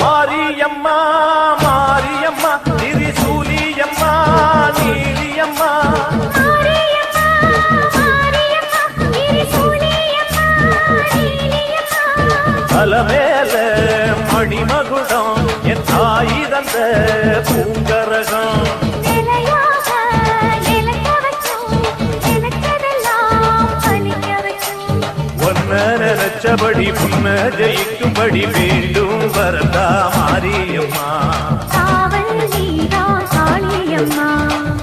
மாரியம்மா மாரியம்மா திரிசூலியம்மா நீலியம்மா அலமேல மணிமகுடம் என் தாய் தந்த பூங்கரகம் நினைச்சபடி புன்ன ஜெயிக்கும்படி மீண்டும் வரதா மாரியம்மா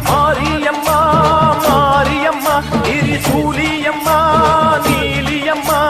மாரியம்மா மாரியம்மா திரிசூலியம்மா நீலியம்மா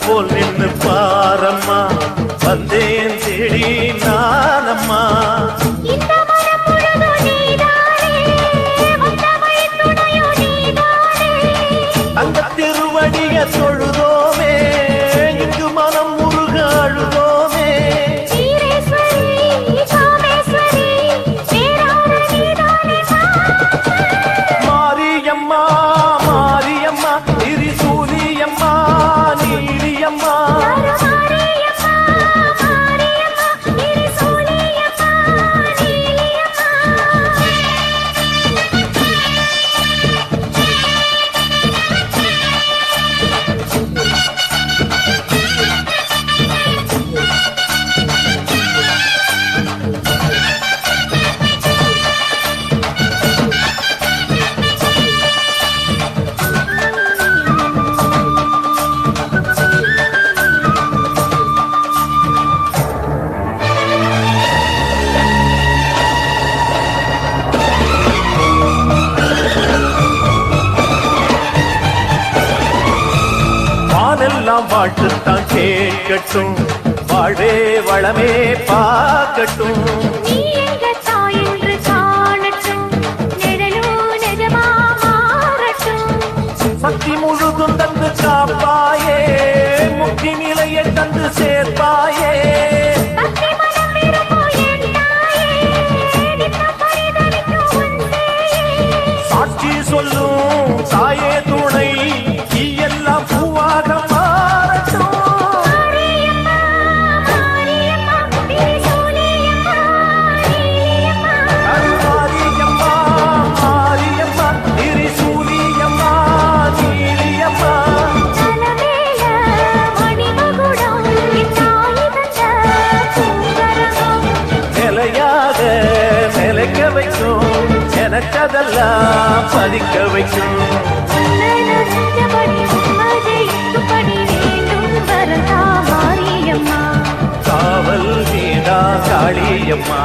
போல் நின்று பாரம்மா வந்தேன் தேடி நானம்மா அந்த திருவடிய தொழுதோமே இங்கு மனம் முருக அழுதோமே மாரியம்மா மாரியம்மா திரிசூலியம்மா நீலியம்மா எல்லாம் வாழ்த்துத்தான் கேட்கட்டும் வாழே வளமே பார்க்கட்டும் சக்தி முழுதும் தந்து காப்பாயே முக்தி நிலையை தந்து சேர்ப்பாயே சாட்சி சொல்லும் தாயே துணை எல்லாம் பூவாக நிலைக்க வைக்கும் எனக்கதெல்லாம் பதிக்க வைக்கும் காவல் நீடா காளியம்மா